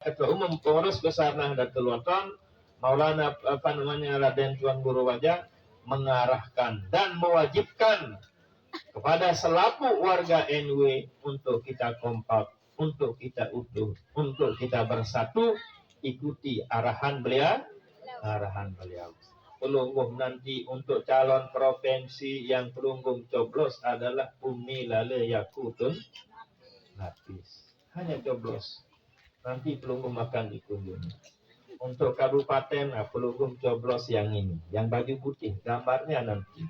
Ketua Umum Pengurus Besar Nahdlatul Ulama Maulana Raden Tuan Guru Wajah mengarahkan dan mewajibkan kepada selaku warga NW untuk kita kompak, untuk kita utuh, untuk kita bersatu, ikuti arahan beliau. Pelungguh nanti untuk calon provinsi yang pelungguh coblos adalah Umi Lale Yakutun Nafis. Hanya coblos. Nanti pelungguh akan dikunjungi. Untuk kabupaten, pelungguh coblos yang ini, yang baju putih, gambarnya nanti.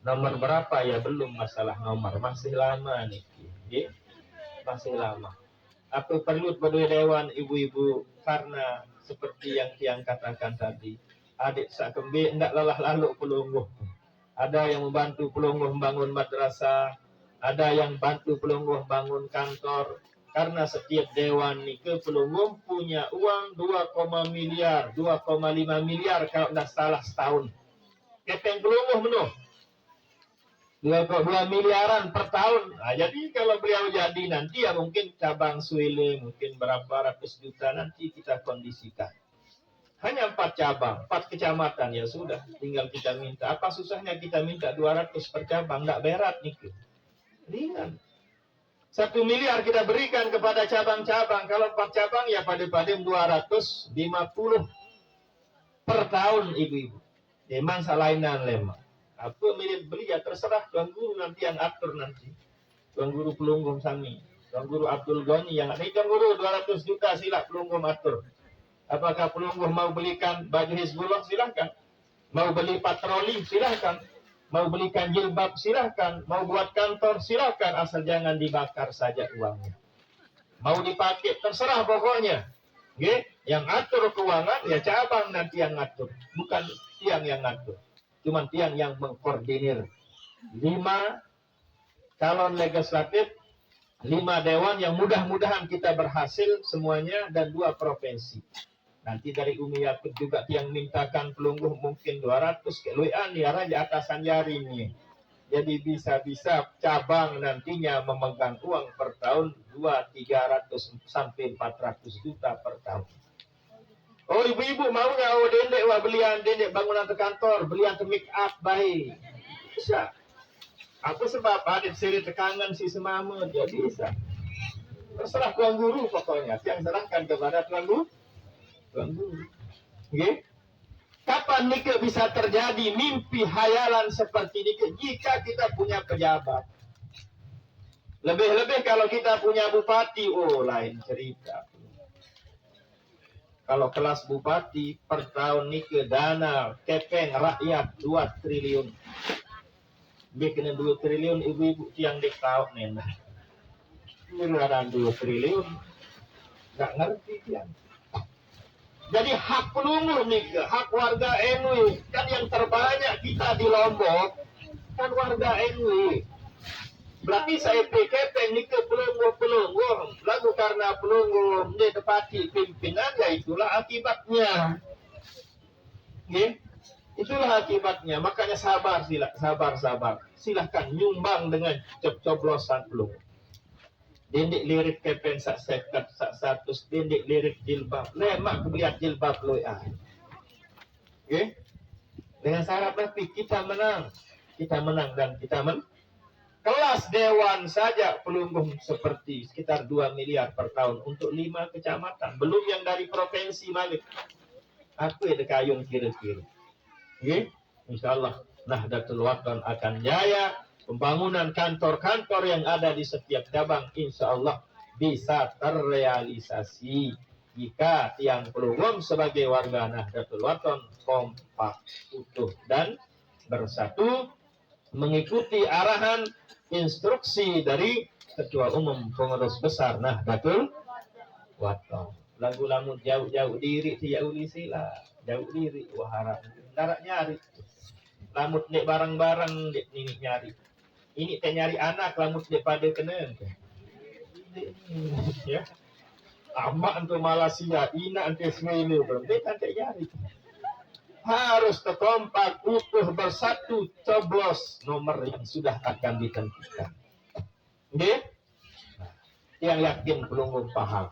Nomor berapa ya belum masalah nomor, masih lama nih, masih lama. Aku perlu berdua dewan ibu-ibu karena seperti yang Tiang katakan tadi, adik sakembe tidak lelah lalu pelungguh. Ada yang membantu pelungguh membangun madrasah, ada yang bantu pelungguh bangun kantor. Karena setiap dewan ke pelungguh punya uang 2,5 miliar kalau tidak salah setahun. Kepeng pelungguh menuh 2 miliaran per tahun. Nah, jadi kalau beliau jadi nanti ya mungkin cabang Suile mungkin berapa ratus juta nanti kita kondisikan. Hanya 4 cabang, 4 kecamatan ya sudah. Tinggal kita minta. Apa susahnya kita minta 200 per cabang? Tidak berat nih. Ringan. 1 miliar kita berikan kepada cabang-cabang. Kalau 4 cabang ya pada 250 per tahun ibu-ibu. Memang salainan lemah. Apa milik beli ya terserah Tuan Guru nanti yang atur nanti. Tuan Guru pelungguh sami. Tuan Guru Abdul Ghani yang ini Tuan Guru 200 juta sila pelungguh atur. Apakah pelungguh mau belikan baju Hizbullah silahkan. Mau beli patroli silahkan. Mau belikan jilbab silahkan, mau buat kantor silahkan, asal jangan dibakar saja uangnya. Mau dipakai terserah pokoknya. Okay? Yang atur keuangan ya cabang nanti yang ngatur, bukan Tiang yang ngatur. Cuman Tiang yang mengkoordinir. 5 calon legislatif, 5 dewan yang mudah-mudahan kita berhasil semuanya dan 2 provinsi. Nanti dari Umi Yakut juga yang mintakan pelungguh mungkin 200 keluian ya raja atasan jarinya. Jadi bisa-bisa cabang nantinya memegang uang per tahun 200-300 sampai 400 juta per tahun. Oh ibu-ibu maunya dendek wah belian dendek bangunan ke kantor, belian ke make up baik. Bisa. Aku sebab adik seri tekangan si semama jadi bisa. Terserah Tuan Guru pokoknya. Yang serahkan kepada Tuan Guru. Okay. Kapan nika bisa terjadi mimpi hayalan seperti ini jika kita punya pejabat? Lebih-lebih kalau kita punya bupati, lain cerita. Kalau kelas bupati per tahun nika dana kepeng rakyat 2 triliun. Bikin 2 triliun ibu-ibu yang dik tahu nena. Miliaran 2 triliun. Nggak ngerti yang. Jadi hak pelungguh nih, hak warga NW kan yang terbanyak kita di Lombok kan warga NW. Berarti saya PKP nih ke pelungguh, lalu karena pelungguh dia tepati pimpinan ya itulah akibatnya. Okay? Itulah akibatnya. Makanya sabar. Silahkan nyumbang dengan coblosan pelungguh. Dendik lirik kepen sak sekat sak 100 dendik lirik jilbab lemak lihat jilbab loya. Oke? Dengan syarat tapi kita menang dan kita kelas dewan saja pelungguh seperti sekitar 2 miliar per tahun untuk 5 kecamatan, belum yang dari provinsi Malik. Aku ada kayung kira-kira. Oke? Insyaallah Nahdlatul Ulama akan jaya. Pembangunan kantor-kantor yang ada di setiap cabang insya Allah bisa terrealisasi jika Tiang Pelungguh sebagai warga Nahdlatul Ulama kompak, utuh dan bersatu mengikuti arahan instruksi dari Ketua Umum Pengurus Besar Nahdlatul Ulama. Lagu-lagu jauh-jauh diri tidak sila, jauh diri wahara darat nyari. Lamut dek barang-barang dek ini nyari. Ini teh nyari anak lamut daripada kena. Ya. Amak untuk Malaysia, ina ante semelu, mereka teh nyari. Harus terkompak, utuh bersatu, coblos nomor yang sudah akan ditentukan. Oke? Yang yakin pelungguh paham.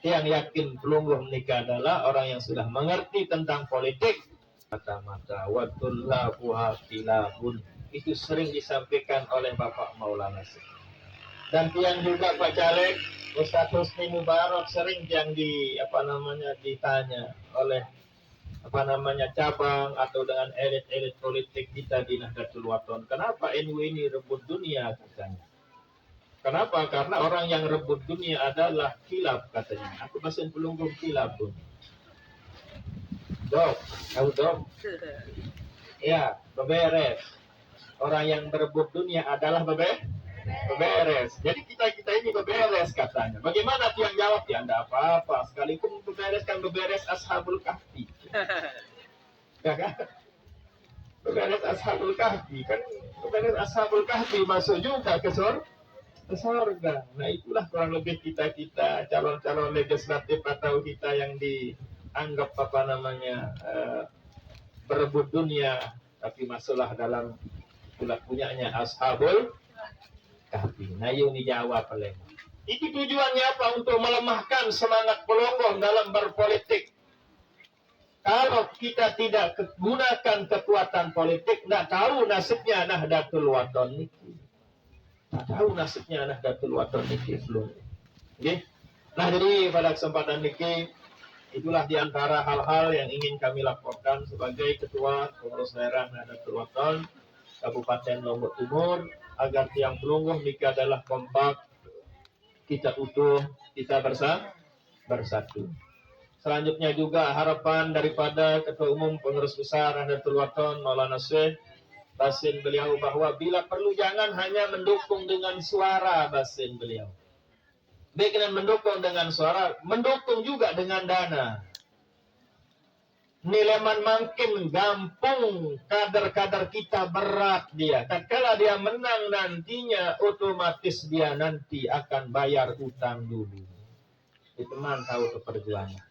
Yang yakin pelungguh menikah adalah orang yang sudah mengerti tentang politik. Mata-mata watullahu kilabun. Itu sering disampaikan oleh Bapak Maulana. Dan yang juga Pak Caleg, Ustaz Husni Mubarak sering yang ditanya oleh cabang atau dengan elit-elit politik kita di Nahdlatul Wathon. Kenapa NU ini rebut dunia katanya? Kenapa? Karena orang yang rebut dunia adalah kilab katanya. Aku pasien pelunggung kilab pun. Dok, tahu dok? Ya, beberes. Orang yang berebut dunia adalah beberes. Jadi kita ini beberes katanya. Bagaimana yang jawab? Ya enggak apa-apa. Sekalipun beberes Ashabul Kahfi. Ya kan? Beberes Ashabul Kahfi kan beberes Ashabul Kahfi masuk juga ke surga. Nah itulah kurang lebih kita calon-calon legislatif atau kita yang dianggap berebut dunia, tapi masuklah dalam punyanya Ashabul Kahfi. Nah yang dijawab oleh itu tujuannya apa? Untuk melemahkan semangat pelongong dalam berpolitik. Kalau kita tidak gunakan kekuatan politik, tidak tahu nasibnya Nahdlatul Wathon ini. Tidak tahu nasibnya Nahdlatul Wathon ini belum. Okay? Nah jadi pada kesempatan ini, itulah diantara hal-hal yang ingin kami laporkan sebagai Ketua Pengurus Daerah Nahdlatul Wathon Kabupaten Lombok Timur, agar tiang pelungguh nikah adalah kompak, kita utuh, kita bersatu. Selanjutnya juga harapan daripada Ketua Umum Pengurus Besar Nahdlatul Wathon Maulana Syekh Basin beliau bahwa bila perlu jangan hanya mendukung dengan suara basin beliau. Baik dengan mendukung dengan suara, mendukung juga dengan dana. Nileman makin gampang kader-kader kita berat dia. Tatkala dia menang nantinya, otomatis dia nanti akan bayar utang dulu. Itu teman tahu perjuangan.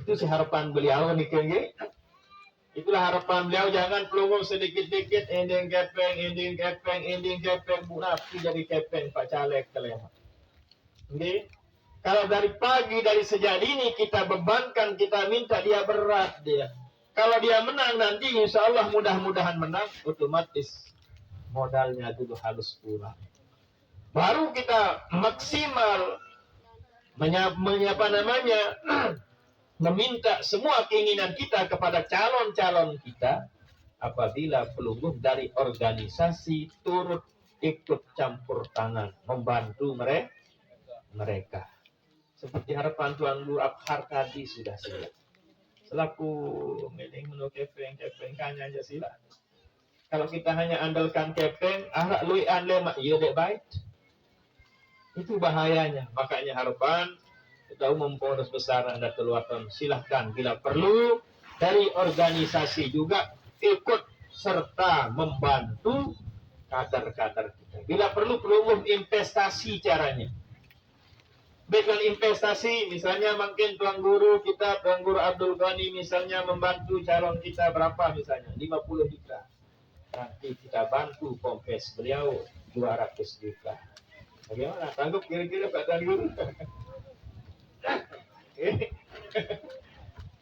Itu sih harapan beliau nih kayaknya. Itulah harapan beliau, jangan pelunggung sedikit-sedikit ending kepeng bunapi jadi kepeng Pak Caleg kelema. Oke. Kalau dari pagi dari sejak ini kita bebankan, kita minta dia berat dia. Kalau dia menang nanti insya Allah mudah-mudahan menang, otomatis modalnya dulu harus kurang. Baru kita maksimal meminta semua keinginan kita kepada calon-calon kita apabila pelungguh dari organisasi turut ikut campur tangan membantu mereka. Seperti harapan Tuan Guru Abhar tadi sudah siap. Selaku meling menu kepeng kanya aja sila. Kalau kita hanya andalkan kepeng, arak luian lemak iya dek baik. Itu bahayanya. Makanya harapan Ketua Umum Pengurus Besar Nahdlatul Wathon, silahkan bila perlu dari organisasi juga ikut serta membantu kader-kader kita. Bila perlu umum investasi caranya. Baik dengan investasi, misalnya mungkin Tuan Guru Abdul Ghani misalnya membantu calon kita berapa misalnya, 50 juta. Nanti kita bantu kompes beliau 200 juta. Bagaimana? Sanggup kira-kira Pak Tuan Guru?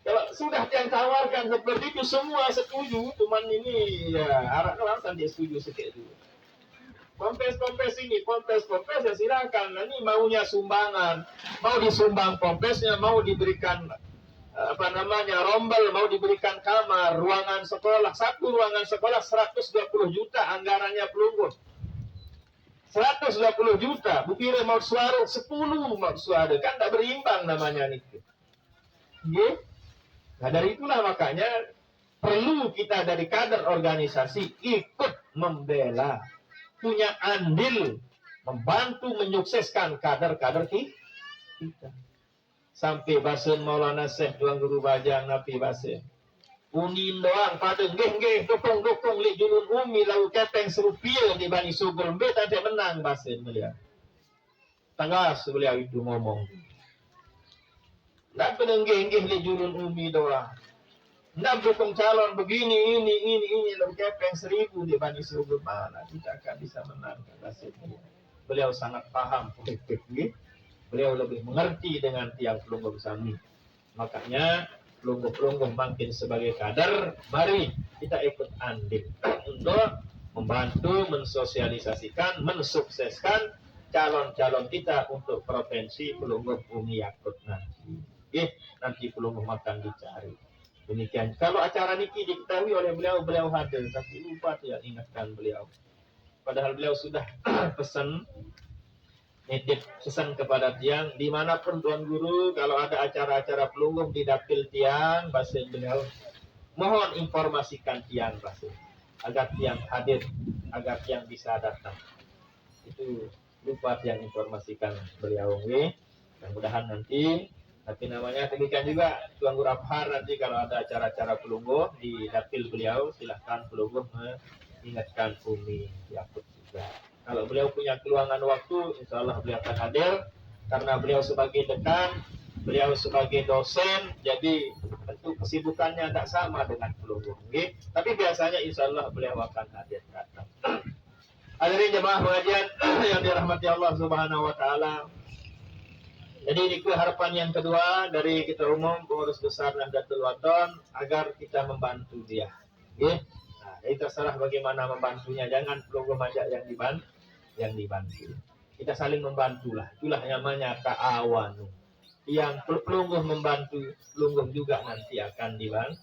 Kalau sudah yang tawarkan seperti itu semua setuju, cuman ini ya harap langsung dia setuju sedikit dulu. Kompes ya silakan. Ini maunya sumbangan, mau disumbang kompesnya, mau diberikan rombel, mau diberikan kamar, ruangan sekolah, satu ruangan sekolah 120 juta anggarannya pelungguh. 120 juta, bukire mau suara 10 mau suara, kan tak berimbang namanya nih. Yeah. Nah dari itulah makanya perlu kita dari kader organisasi ikut membela, punya andil, membantu menyukseskan kader-kader kita. Sampai basen Maulana Syekh Tuan Guru Bajang Nabi basen. Unin doang pada nggih dukung li julun umi lau kepeng serupiah di Bani Sugul be tadi menang basen beliau. Tanggas beliau itu ngomong. Nggak penenggih li julun umi doang. Nggak dukung calon begini ini lau kepeng 1000 di Bani Sugul, mana kita akan bisa menang basen beliau. Beliau sangat paham politik nggih. beliau lebih mengerti dengan tiang pelungguh sami. Makanya pelungguh-pelungguh makin sebagai kader, mari kita ikut andil untuk membantu mensosialisasikan, mensukseskan calon-calon kita untuk provinsi pelungguh Umi Yakut nanti. Nanti pelungguh makan dicari. Demikian. Kalau acara niki diketahui oleh beliau hadir, tapi lupa tidak ingatkan beliau. Padahal beliau sudah pesan kepada tiang, dimanapun Tuan Guru, kalau ada acara-acara pelungguh di dapil tiang, bahasa beliau, mohon informasikan tiang bahasa, agar tiang hadir, agar tiang bisa datang. Itu lupa tiang informasikan beliau. Mudah-mudahan nanti. Tapi namanya demikian juga Tuan Guru Abhar, nanti kalau ada acara-acara pelungguh di dapil beliau, silahkan pelungguh mengingatkan Umi Yakut juga. Kalau beliau punya keluangan waktu, insya Allah beliau akan hadir, karena beliau sebagai dekan, beliau sebagai dosen, jadi tentu kesibukannya tidak sama dengan pelungguh. Tapi biasanya insya Allah beliau akan hadir datang. Hadirin jemaah pengajian yang dirahmati Allah Subhanahu Wa Taala. Jadi ini harapan yang kedua dari kita umum pengurus besar Nahdlatul Wathon, agar kita membantu dia. Nah, jadi terserah bagaimana membantunya, jangan pelungguh majak yang dibantu. Kita saling membantulah. Itulah namanya ta'awanu. Yang pelungguh membantu, pelungguh juga nanti akan dibantu.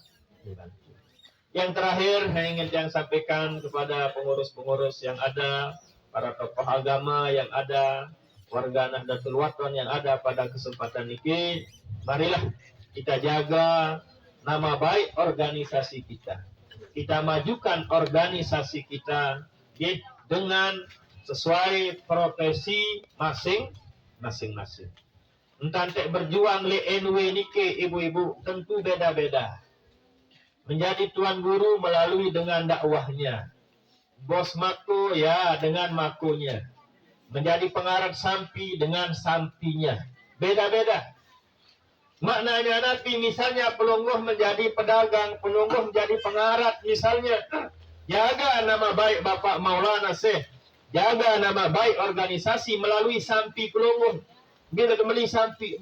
Yang terakhir saya ingin yang sampaikan kepada pengurus-pengurus yang ada, para tokoh agama yang ada, warga Nahdlatul Wathon yang ada pada kesempatan ini, marilah kita jaga nama baik organisasi kita. Kita majukan organisasi kita dengan sesuai profesi masing-masing. Entah berjuang le NW nike ibu-ibu tentu beda-beda. Menjadi tuan guru melalui dengan dakwahnya. Bos mako ya dengan makonya. Menjadi pengarang sampi dengan sampinya. Beda-beda. Maknanya nanti misalnya pelungguh menjadi pedagang, pelungguh menjadi pengarat misalnya. Jaga nama baik Bapak Maulana Syekh. Jaga nama baik organisasi melalui sampi pelungguh. Bila kembali sampi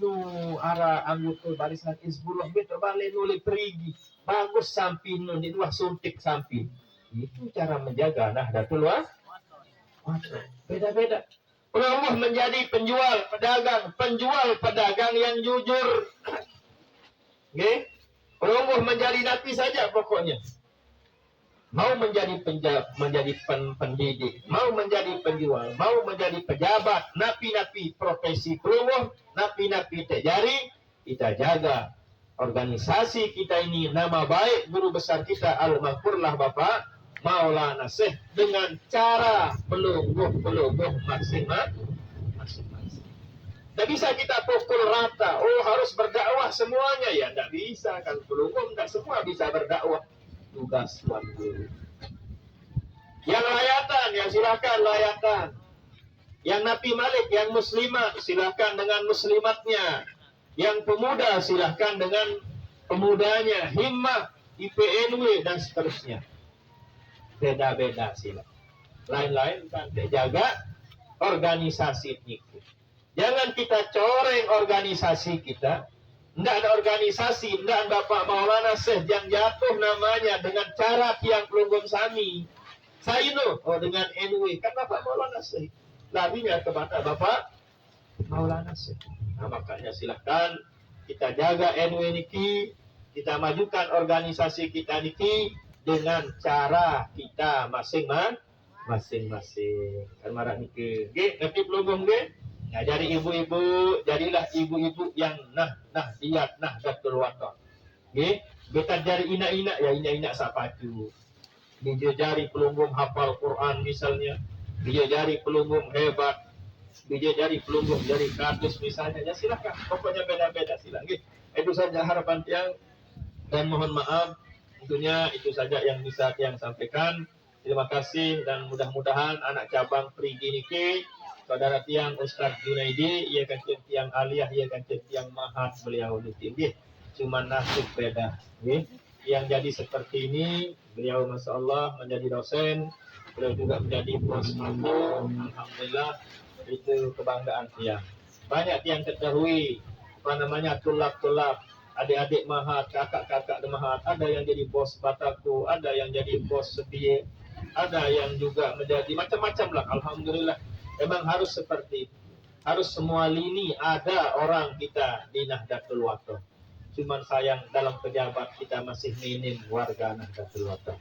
arah anggota barisan Hizbullah, kita balik nulis perigi. Bagus sampi di luar suntik sampi. Itu cara menjaga Nahdlatul Wathon. Beda-beda. Pelungguh menjadi penjual pedagang yang jujur. Pelungguh menjadi napi saja pokoknya. Mau menjadi pendidik, mau menjadi penjual, mau menjadi pejabat, napi-napi profesi pelungguh, napi-napi terjari, kita jaga organisasi kita ini, nama baik guru besar kita Al-Mahfurlah Bapak Maulana Syekh dengan cara pelungguh masing-masing. Tidak bisa kita pukul rata. Harus berdakwah semuanya ya, tidak bisa kan pelungguh, tidak semua bisa berdakwah. Tugas tuan guru. Yang layatan, yang silakan layatan. Yang napi malik, yang muslimah, silakan dengan muslimatnya. Yang pemuda, silakan dengan pemudanya. Himmah, IPNW, dan seterusnya. Beda-beda silakan. Lain-lain kan jaga organisasi ini. Jangan kita coreng organisasi kita. Tidak ada organisasi, tidak Bapak Maulana Syekh yang jatuh namanya dengan cara tiang pelungguh sami. Saya dengan NW, kan Bapak Maulana Syekh. Larinya kepada Bapak Maulana Syekh. Nah, makanya silahkan kita jaga NW niki, kita majukan organisasi kita niki dengan cara kita masing-masing. Kan marah niki. Nanti pelungguh ya, jadi ibu-ibu, jadilah ibu-ibu yang Nahdlatul Wathon. Kita jadi ina-ina, ya ina-ina sapatu. Dia jari pelungguh hafal Quran misalnya. Dia jari pelungguh hebat. Dia jari pelungguh jari kardus misalnya. Ya silakan, pokoknya beda-beda silakan. Itu saja harapan tiang. Dan mohon maaf, tentunya itu saja yang bisa tiang sampaikan. Terima kasih dan mudah-mudahan anak cabang Perigi niki, saudara tiang Ustadz Junaidi, ia kan tiang aliyah, ia kan tiang mahat beliau tinggi. Cuma nasib beda. Yang jadi seperti ini, beliau Masya Allah menjadi dosen, beliau juga menjadi bos mampu. Alhamdulillah, itu kebanggaan tiang. Banyak yang ketahui apa namanya tulap-tulap, adik-adik mahat, kakak-kakak mahat, ada yang jadi bos Batako, ada yang jadi bos Setie, ada yang juga menjadi macam-macam lah. Alhamdulillah. Memang harus seperti itu. Harus semua lini ada orang kita di Nahdlatul Wathon. Cuman sayang dalam pejabat kita masih minim warga Nahdlatul Wathon.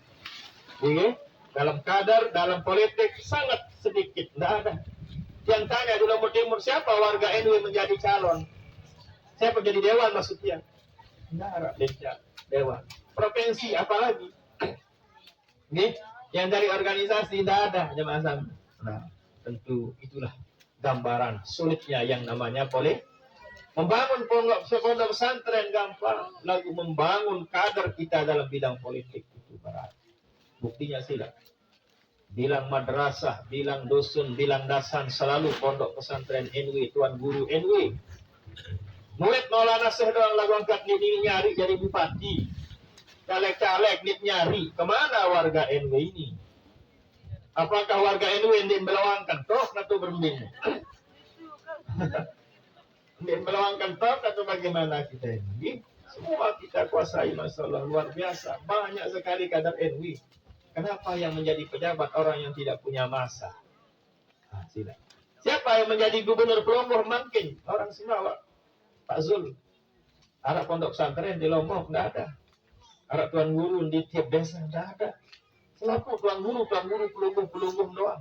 Oke? Dalam kadar, dalam politik sangat sedikit, tidak ada. Yang tanya di Lombok Timur, siapa warga NU menjadi calon? Siapa jadi dewan maksudnya? Tidak ada dewan. Provinsi apalagi? Nih, yang dari organisasi tidak ada jemaah sama. Nah, tentu itulah gambaran sulitnya yang namanya politik. Membangun pondok pesantren gampang, lalu membangun kader kita dalam bidang politik itu berat. Buktinya sila. Bilang madrasah, bilang dusun, bilang dasan, selalu pondok pesantren NW, tuan guru NW. Murid Maulana Syekh doang lagu angkat ini nyari jadi bupati. Caleg-caleg nit nyari, kemana warga NW ini? Apakah warga NW yang dibelawangkan? Toh atau berembing? Melawangkan tok atau bagaimana kita ini? Semua kita kuasai, masalah luar biasa. Banyak sekali kader NW. Kenapa yang menjadi pejabat orang yang tidak punya masa? Nah, siapa yang menjadi gubernur Lombok mungkin? Orang Sumbawa. Pak Zul. Arak pondok pesantren di Lombok tidak ada. Arak tuan guru di tiap desa tidak ada. Selaku tuan guru pelungguh doang.